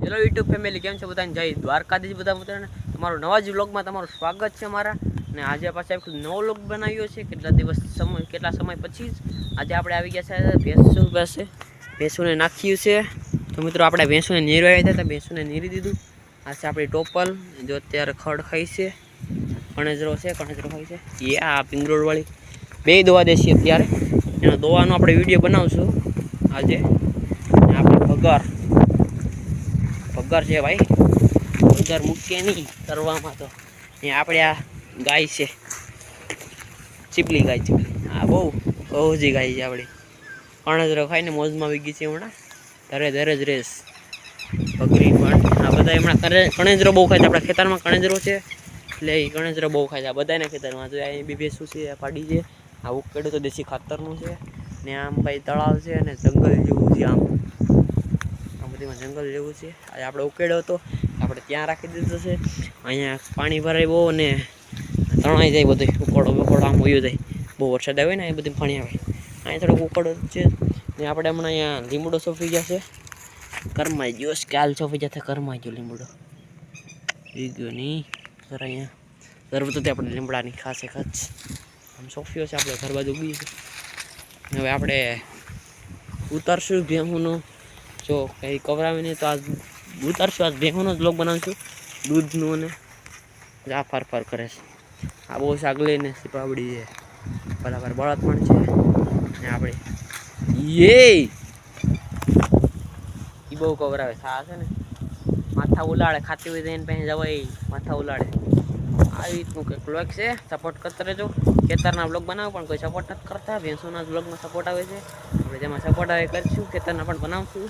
Hello YouTube family, કેમ છે બધાને? જય દ્વારકાધીશ બધા મિત્રોને. તમારો નવા જ વ્લોગમાં તમારું સ્વાગત છે અમારા. અને આજે પાછા એક નવો વ્લોગ બનાવ્યો છે કેટલા સમય પછી જ આજે આપણે આવી ગયા છે ભેંસુ પાસે. ભેંસુને નાખ્યું છે તો મિત્રો આપણે ભેંસુને નીરવાયા હતા, ભેંસુને નીરી દીધું. આ છે આપણી ટોપલ, જો અત્યારે ખડ ખાઈ છે. કણેજરો ખાઈ છે. એ આ પિંગરોળવાળી બે દવા દેશી અત્યારે એનો દવાનો આપણે વિડીયો બનાવશું આજે. આપણે પગાર છે ભાઈ, પગાર મૂકીએ નહીં કરવામાં. તો અહીંયા આપણે આ ગાય છે, ચીપલી ગાય. આ બહુ જ ગાય છે આપણી. કણજરો ખાઈને મોજમાં આવી ગઈ છે હમણાં. ધરે જ રેસ બકરી પણ. આ બધા હમણાં કણેજરો બહુ ખાય છે. આપણા ખેતરમાં કણેજરો છે એટલે એ કણેજરો બહુ ખાય છે આ બધાને ખેતરમાં. તો અહીં બી ભેંસું છે, આ પાડી છે. આ ઉકેડું તો દેશી ખાતરનું છે ને. આમ ભાઈ તળાવ છે અને જંગલ જેવું છે. આમ જંગલ જેવું છે. આજે આપણે ઉકેડ્યો હતો, આપણે ત્યાં રાખી દીધો છે. અહીંયા પાણી ભરાય બહુ અને તણાઈ જાય બધું. ઉકળો આમ વયો જાય. બહુ વરસાદ આવે ને એ બધું પાણી આવે. અહીંયા થોડોક ઉકળો છે ને. આપણે હમણાં અહીંયા લીમડો સોંપી ગયા છે. કરમાઈ ગયો કાલ સોંપી જતા, કરમાઈ ગયો લીમડો એ ગયો નહીં. સર અહીંયા જરૂર હતી આપણે લીમડાની ખાસે ખાસ આમ સોંપ્યો છે. આપણે ઘર બાજુ ઉગી છે. હવે આપણે ઉતારશું ભેહુંનું. જો કંઈ કવરાવીને તો આજ ઉતારશું. આજ ભેહુંનો જ બ્લોગ બનાવીશું દૂધનું. અને આ ફર કરે છે. આ બહુ સાગલી ને સીપાવડી છે. બરાબર બળદ પણ છે ને આપણે એ બહુ કવરાવે. આ છે ને માથા ઉલાડે, ખાતી હોય તો એને પાસે જવાય, માથા ઉલાડે. આવી રીતનું કંઈક બ્લોગ છે. સપોર્ટ કરતા રહેજો. ખેતરના બ્લોગ બનાવો પણ કોઈ સપોર્ટ નથી કરતા. ભેંસોના બ્લોગમાં સપોર્ટ આવે છે. આપણે જેમાં સપોર્ટ આવે કરીશું. ખેતરના પણ બનાવશું.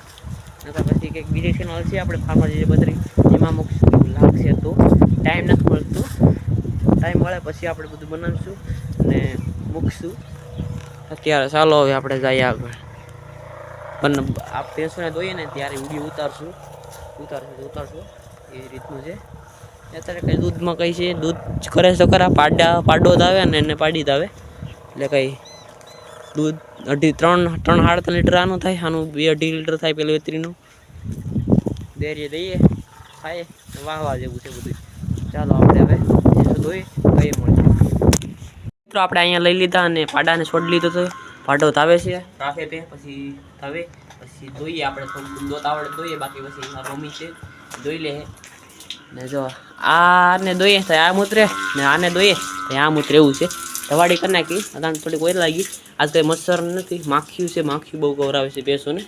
નકર પછી કંઈક બીજી ચેનલ છે આપણે ફાર્મર જે બદરી, એમાં મૂકશું. લાગશે તો ટાઈમ નથી મળતું. ટાઈમ મળે પછી આપણે બધું બનાવીશું અને મૂકશું. અત્યારે ચાલો હવે આપણે જઈએ આગળ. પણ આ ભેંસોને દોઈએ ને ત્યારે વિડીયો ઉતારશું એ રીતનું છે. અત્યારે કંઈ દૂધમાં કંઈ છે, દૂધ કરે તો ખરા. પાડો જ આવે ને એને પાડી જ આવે એટલે કંઈ દૂધ 3.5 લીટર આનું થાય. આનું 2-2.5 લીટર થાય પેલું વેતરીનું. ડેરીએ દઈએ ખાય. વાહવા જેવું છે બધું. ચાલો આપણે હવે દોઈ કઈ મળે. મિત્રો આપણે અહીંયા લઈ લીધા અને પાડાને છોડી લીધો તો પાડો તાવે છે. રાખે પે પછી તાવે પછી દોઈએ. આપણે થોડું દોત આવડે દોઈએ, બાકી પછી મમ્મી છે દોઈ લે ને. જો આને દોઈએ તો આ મૂતરે ને, આને દોઈએ તો આ મૂતરે. એવું છે. ધવાડી કરી નાખી. અદાન થોડીક ઓર લાગી. આજ કંઈ મચ્છર નથી, માખ્યું છે. માખ્યું બહુ ગવરાવે છે ભેંસોને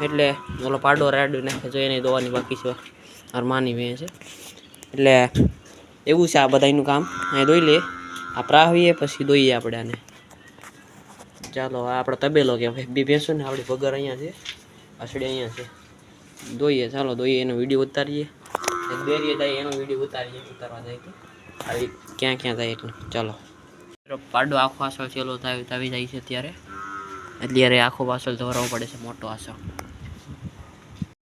એટલે ઓલો પાડો રાડું નાખે. જો એને દોવાની બાકી છે. માની ભેં છે એટલે એવું છે. આ બધાનું કામ અહીં દોઈ લે. આ પ્રાવીએ પછી દોઈએ આપણે આને. ચાલો આ આપણો તબેલો કે બે ભેંસો ને આપણી પગાર અહીંયા છે, પાછળી અહીંયા છે. દોઈએ, ચાલો દોઈએ. એનો વિડીયો ઉતારીએ. ડેરીએ જાય એનો વિડીયો ઉતારવા જાય તો આવી ક્યાં જાય એટલું. ચાલો પાડો આખો આસળ ચેલો આવી જાય છે અત્યારે આખો પાછળ ધોરાવવો પડે છે, મોટો આસળ.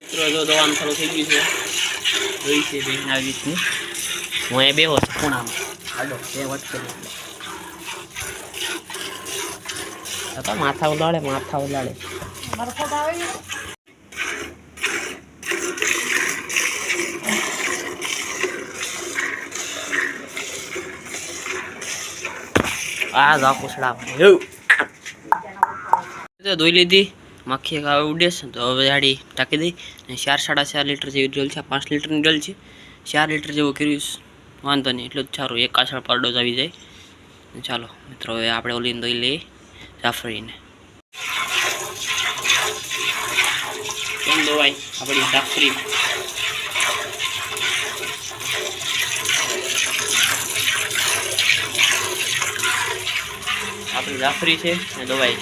મિત્રો જો દવાનું ચાલુ થઈ ગયું છે. જોઈ છે બેન આવી રીતની. હું એ બેહો છું ખૂણામાં. પાડો બે વટકે માથા ઉલાડે. આ આખું સડા ધોઈ લીધી. માખી હવે ઉડે છે તો હવે જાડી ટાંકી દઈ. 4-4.5 લીટર જેવી ડોલ છે. 5 લીટરની ડોલ છે. 4 લીટર જેવું કર્યું. વાંધો નહીં, એટલું જ સારું. એક આછળ પાડો જ આવી જાય. ચાલો મિત્રો હવે આપણે ઓલીને દોઈ લઈએ જાફરીને. કેમ દોવાય આપણી જાફરી? આપણી જાફરી છે ને દવાઈ.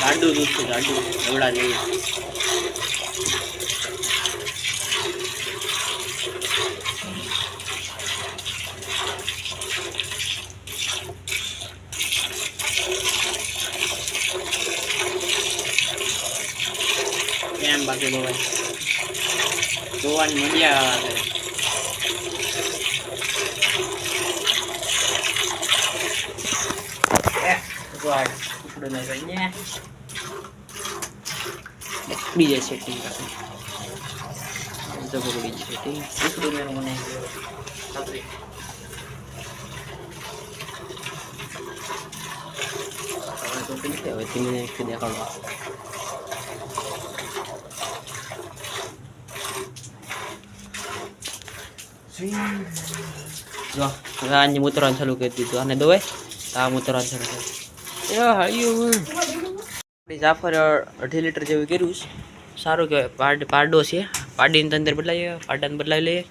ગાડું દૂધ છે, ગાડું એવડા જઈએ. કેમ બાકી દોવાની મજા આવે. આ ટુકડો લગાવીને પકડી જાય સેટિંગ પાસે તો પકડી જાય સેટિંગ ટુકડો મેરો મને સાબરી તો પીને હવે ધીમે એક દેખાડો જો આજે મૂતરવાનું ચાલુ કરી દીધું આને દોવાય આ મૂતરવાનું ચાલુ કરી જાફર 2.5 લીટર જેવું કર્યું સારું કહેવાય પારડો છે પાડીને અંદર બદલાવીએ પાડાને બદલાવી લઈએ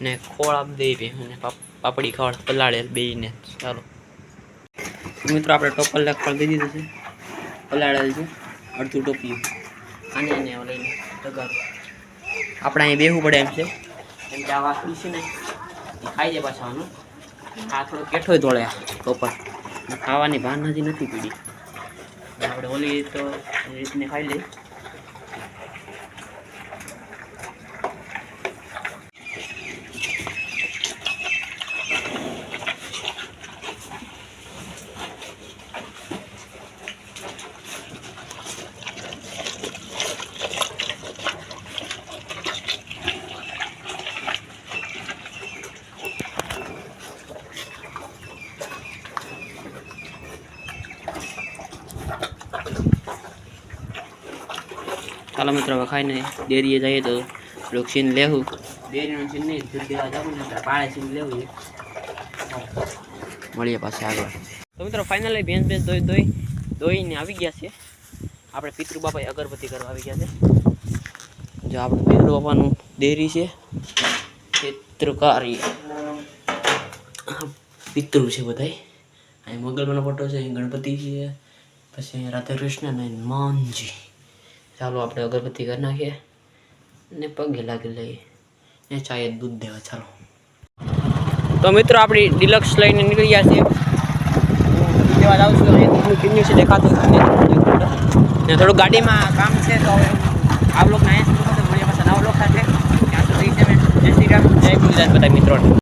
ને ખોળ આપ દઈએ અને પાપડી ખોળ પલાળે બેને ચાલો મિત્રો આપણે ટોપલ ખોળ દઈ દીધું છે પલાળેલ છે અડધું ટોપિયું આને એને લઈને ટગાર આપણે અહીં બેહવું પડે એમ છે કેમ કે આ વાસળી છે ને એ ખાઈ જાય પાછા આનું આ થોડો કેઠો તોળે ટોપર ખાવાની ભાન હજી નથી પીડી આપણે ઓલી તો એ રીતને ખાઈ લઈએ ચાલો મિત્રો હવે ખાઈને ડેરીએ જઈએ તો લોક સીન લેવું ડેરીનું સીન નહીં દૂધ દેવા જવું ને પાળે સીન લેવું મળીએ પાછા આગળ તો મિત્રો ફાઇનલી ભેંસ દોઈને આવી ગયા છે આપણે પિતૃ બાપાએ અગરબત્તી કરવા આવી ગયા છે જો આપણે પિતૃ બાપાનું ડેરી છે પિતૃકારી પિતૃ છે બધાય અહીં મંગળવાનો ફોટો છે અહીં ગણપતિ છે પછી અહીં રાધે કૃષ્ણ અને માનજી ચાલો આપણે અગરબત્તી કરી નાખીએ ને પગે લાગી લઈએ ને ચાય દૂધ દેવા ચાલો તો મિત્રો આપણી ડિલક્સ લઈને નીકળી ગયા છે દેવા જાઉં છું કિન્યુ છે દેખાતું ને થોડું ગાડીમાં કામ છે તો હવે આ બ્લોગના અહીંયા સુધી મળીએ પાછા નવા બ્લોગ સાથે ત્યાં સુધી જય શ્રી રામ જય ગુજરાત બધા મિત્રોને